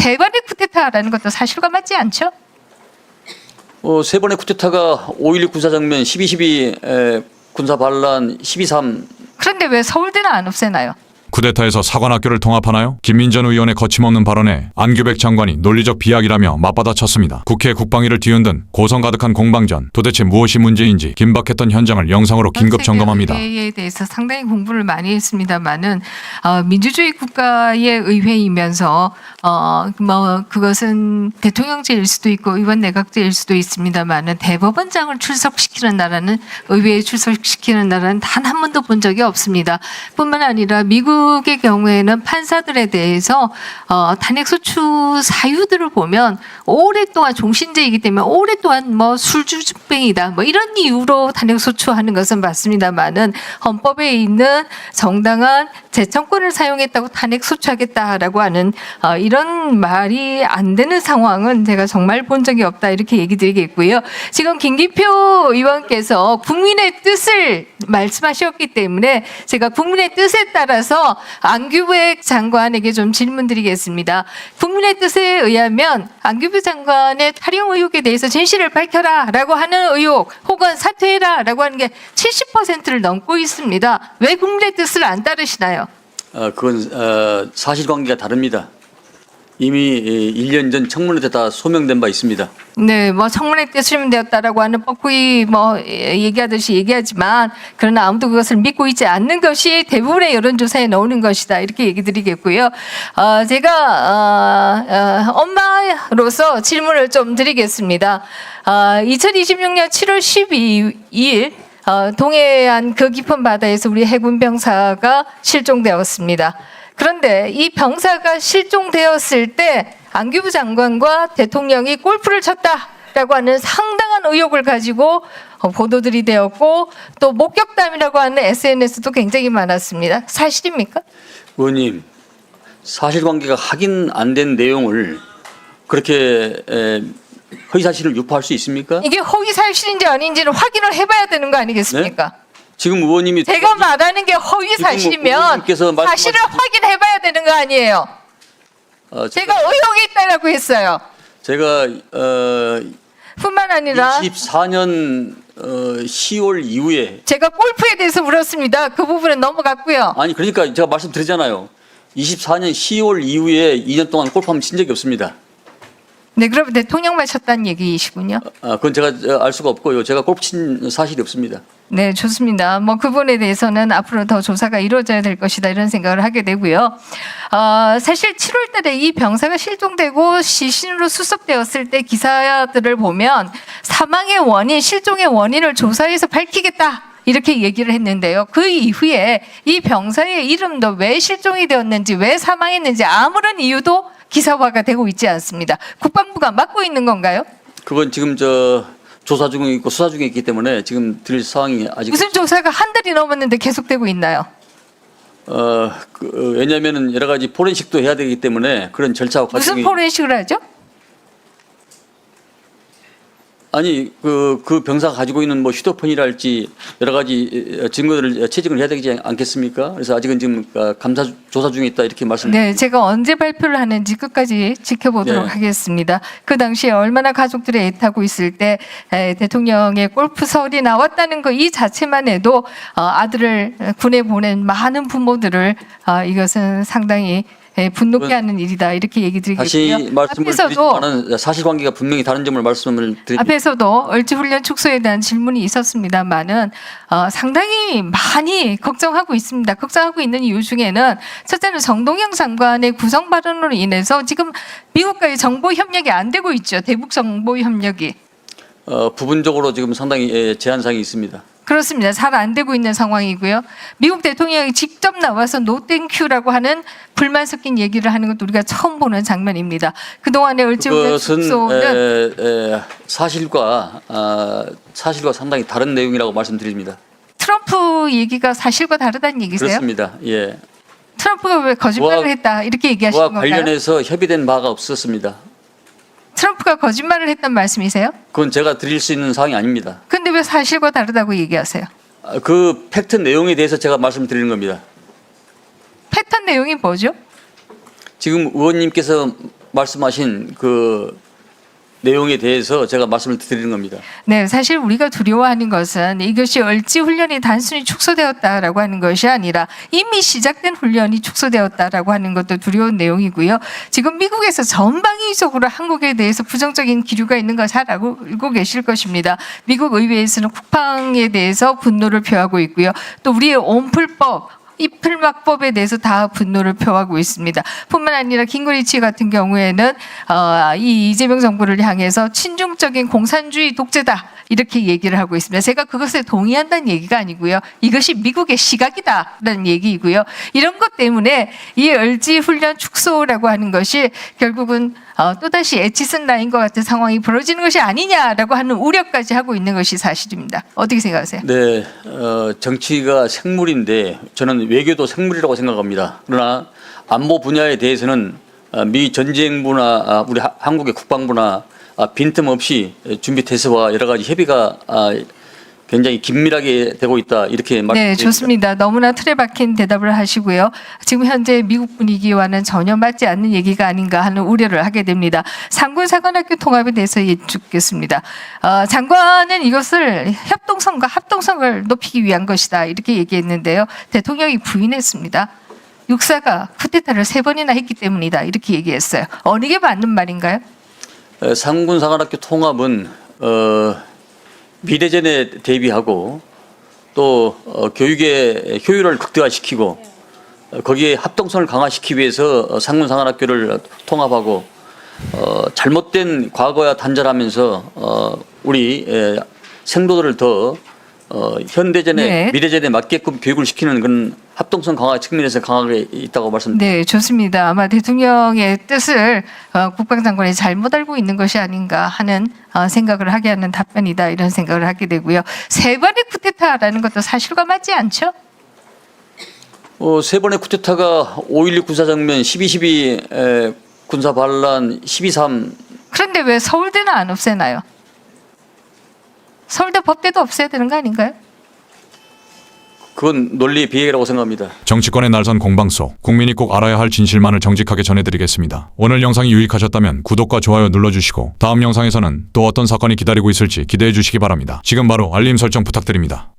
3번의 쿠데타라는 것도 사실과 맞지 않죠? 세 번의 쿠데타가 5.16 군사정면, 12.12 군사 반란, 12.3. 그런데 왜 서울대는 안 없애나요? 쿠데타에서 사관학교를 통합하나요? 김민전 의원의 거침없는 발언에 안규백 장관이 논리적 비약이라며 맞받아쳤습니다. 국회 국방위를 뒤흔든 고성 가득한 공방전, 도대체 무엇이 문제인지 긴박했던 현장을 영상으로 긴급 점검합니다. 의회에 대해서 상당히 공부를 많이 했습니다만은 민주주의 국가의 의회이면서 뭐 그것은 대통령제일 수도 있고 의원 내각제일 수도 있습니다만은 대법원장을 출석시키는 나라는 의회에 출석시키는 나라는 단 한 번도 본 적이 없습니다. 뿐만 아니라 미국의 경우에는 판사들에 대해서 탄핵소추 사유들을 보면 오랫동안 종신제이기 때문에 오랫동안 뭐 술주병이다 뭐 이런 이유로 탄핵소추하는 것은 맞습니다만은 헌법에 있는 정당한 재청권을 사용했다고 탄핵소추하겠다라고 하는 이런 말이 안 되는 상황은 제가 정말 본 적이 없다 이렇게 얘기 드리겠고요. 지금 김기표 의원께서 국민의 뜻을 말씀하셨기 때문에 제가 국민의 뜻에 따라서 안규백 장관에게 좀 질문드리겠습니다. 국민의 뜻에 의하면 안규백 장관의 탈용 의혹에 대해서 진실을 밝혀라라고 하는 의혹 혹은 사퇴해라라고 하는 게 70%를 넘고 있습니다. 왜 국민의 뜻을 안 따르시나요? 그건 사실관계가 다릅니다. 이미 1년 전 청문회 때 다 소명된 바 있습니다. 네, 뭐 청문회 때 수임되었다라고 하는 뻐꾸이 뭐 얘기하듯이 얘기하지만 그러나 아무도 그것을 믿고 있지 않는 것이 대부분의 여론조사에 나오는 것이다 이렇게 얘기 드리겠고요. 제가 엄마로서 질문을 좀 드리겠습니다. 2026년 7월 12일 동해안 그 깊은 바다에서 우리 해군 병사가 실종되었습니다. 그런데 이 병사가 실종되었을 때 안규부 장관과 대통령이 골프를 쳤다라고 하는 상당한 의혹을 가지고 보도들이 되었고 또 목격담이라고 하는 SNS도 굉장히 많았습니다. 사실입니까? 의원님, 사실관계가 확인 안 된 내용을 그렇게 허위사실을 유포할 수 있습니까? 이게 허위사실인지 아닌지는 확인을 해봐야 되는 거 아니겠습니까? 네? 지금 의원님이 제가 말하는 게 허위사실이면 사실을 확인해봐야 되는 거 아니에요? 제가 의혹이 있다라고 했어요. 제가 뿐만 아니라 24년 10월 이후에 제가 골프에 대해서 물었습니다. 그 부분은 넘어갔고요. 아니 그러니까 제가 말씀드리잖아요. 24년 10월 이후에 2년 동안 골프하면 친 적이 없습니다. 네, 그러면 대통령만 쳤다는 얘기이시군요. 그건 제가 알 수가 없고요. 제가 골프 친 사실이 없습니다. 네, 좋습니다. 뭐 그 부분에 대해서는 앞으로 더 조사가 이루어져야 될 것이다 이런 생각을 하게 되고요. 사실 7월 달에 이 병사가 실종되고 시신으로 수습되었을 때 기사들을 보면 사망의 원인, 실종의 원인을 조사해서 밝히겠다. 이렇게 얘기를 했는데요. 그 이후에 이 병사의 이름도 왜 실종이 되었는지, 왜 사망했는지 아무런 이유도 기사화가 되고 있지 않습니다. 국방부가 맡고 있는 건가요? 그건 지금 조사 중에 있고 수사 중에 있기 때문에 지금 드릴 사항이 아직 무슨 조사가 한 달이 넘었는데 계속되고 있나요? 왜냐하면은 여러 가지 포렌식도 해야 되기 때문에 그런 절차와 과정이 무슨 포렌식을 하죠? 아니 그 병사가 가지고 있는 뭐 휴대폰이랄지 여러 가지 증거들을 채증을 해야 되지 않겠습니까? 그래서 아직은 지금 감사 조사 중에 있다 이렇게 네, 제가 언제 발표를 하는지 끝까지 지켜보도록 네. 하겠습니다. 그 당시에 얼마나 가족들이 애타고 있을 때 대통령의 골프설이 나왔다는 거 이 자체만 해도 아들을 군에 보낸 많은 부모들을 이것은 상당히 분노케 하는 일이다 이렇게 얘기 드리겠고요. 다시 말씀을 드리지만은 사실관계가 분명히 다른 점을 말씀을 드립니다. 앞에서도 얼지훈련 축소에 대한 질문이 있었습니다만은 상당히 많이 걱정하고 있습니다. 걱정하고 있는 이유 중에는 첫째는 정동영 장관의 구성 발언으로 인해서 지금 미국과의 정보 협력이 안 되고 있죠. 대북 정보 협력이. 부분적으로 지금 상당히 제한사항이 있습니다. 그렇습니다. 잘 안 되고 있는 상황이고요. 미국 대통령이 직접 나와서 노땡큐라고 하는 불만 섞인 얘기를 하는 것도 우리가 처음 보는 장면입니다. 그동안의 얼지훈련 축소는 사실과 상당히 다른 내용이라고 말씀드립니다. 트럼프 얘기가 사실과 다르다는 얘기세요? 그렇습니다. 예. 트럼프가 왜 거짓말을 했다 이렇게 얘기하시는 그와 건가요? 관련해서 협의된 바가 없었습니다. 트럼프가 거짓말을 했단 말씀이세요? 그건 제가 드릴 수 있는 사항이 아닙니다. 근데 왜 사실과 다르다고 얘기하세요? 그 팩트 내용에 대해서 제가 말씀드리는 겁니다. 패턴 내용이 뭐죠? 지금 의원님께서 말씀하신 그 내용에 대해서 제가 말씀을 드리는 겁니다. 네, 사실 우리가 두려워하는 것은 이것이 얼지 훈련이 단순히 축소되었다라고 하는 것이 아니라 이미 시작된 훈련이 축소되었다라고 하는 것도 두려운 내용이고요. 지금 미국에서 전방위적으로 한국에 대해서 부정적인 기류가 있는 걸 잘 알고 계실 것입니다. 미국 의회에서는 국방에 대해서 분노를 표하고 있고요. 또 우리의 온풀법 이 풀막법에 대해서 다 분노를 표하고 있습니다. 뿐만 아니라 gingrich 같은 경우에는 이 이재명 정부를 향해서 친중적인 공산주의 독재다 이렇게 얘기를 하고 있습니다. 제가 그것에 동의한다는 얘기가 아니고요. 이것이 미국의 시각이다라는 얘기이고요. 이런 것 때문에 이 을지 훈련 축소라고 하는 것이 결국은 또다시 에치슨 라인과 같은 상황이 벌어지는 것이 아니냐라고 하는 우려까지 하고 있는 것이 사실입니다. 어떻게 생각하세요? 네, 정치가 생물인데 저는 외교도 생물이라고 생각합니다. 그러나 안보 분야에 대해서는 미 전쟁부나 우리 한국의 국방부나 빈틈없이 준비 태세와 여러 가지 협의가 굉장히 긴밀하게 되고 있다 이렇게 네, 말씀드립니다. 좋습니다. 너무나 틀에 박힌 대답을 하시고요. 지금 현재 미국 분위기와는 전혀 맞지 않는 얘기가 아닌가 하는 우려를 하게 됩니다. 상군사관학교 통합에 대해서 여쭙겠습니다. 장관은 이것을 협동성과 합동성을 높이기 위한 것이다 이렇게 얘기했는데요. 대통령이 부인했습니다. 육사가 쿠데타를 3번이나 했기 때문이다 이렇게 얘기했어요. 어느 게 맞는 말인가요? 상군사관학교 통합은 미래전에 대비하고 또 교육의 효율을 극대화시키고 거기에 합동성을 강화시키기 위해서 상군사관학교를 통합하고 잘못된 과거와 단절하면서 우리 생도들을 더 현대전에 네. 미래전에 맞게끔 교육을 시키는 그런 합동성 강화 측면에서 강하게 있다고 말씀드립니다. 네, 좋습니다. 아마 대통령의 뜻을 국방장관이 잘못 알고 있는 것이 아닌가 하는 생각을 하게 하는 답변이다 이런 생각을 하게 되고요. 3번의 쿠데타라는 것도 사실과 맞지 않죠? 3번의 쿠데타가 5.16 군사정면, 12.12 군사반란, 12.3 그런데 왜 서울대는 안 없애나요? 서울대 법대도 없애야 되는 거 아닌가요? 그건 논리 비핵이라고 생각합니다. 정치권의 날선 공방소, 국민이 꼭 알아야 할 진실만을 정직하게 전해드리겠습니다. 오늘 영상이 유익하셨다면 구독과 좋아요 눌러주시고 다음 영상에서는 또 어떤 사건이 기다리고 있을지 기대해 주시기 바랍니다. 지금 바로 알림 설정 부탁드립니다.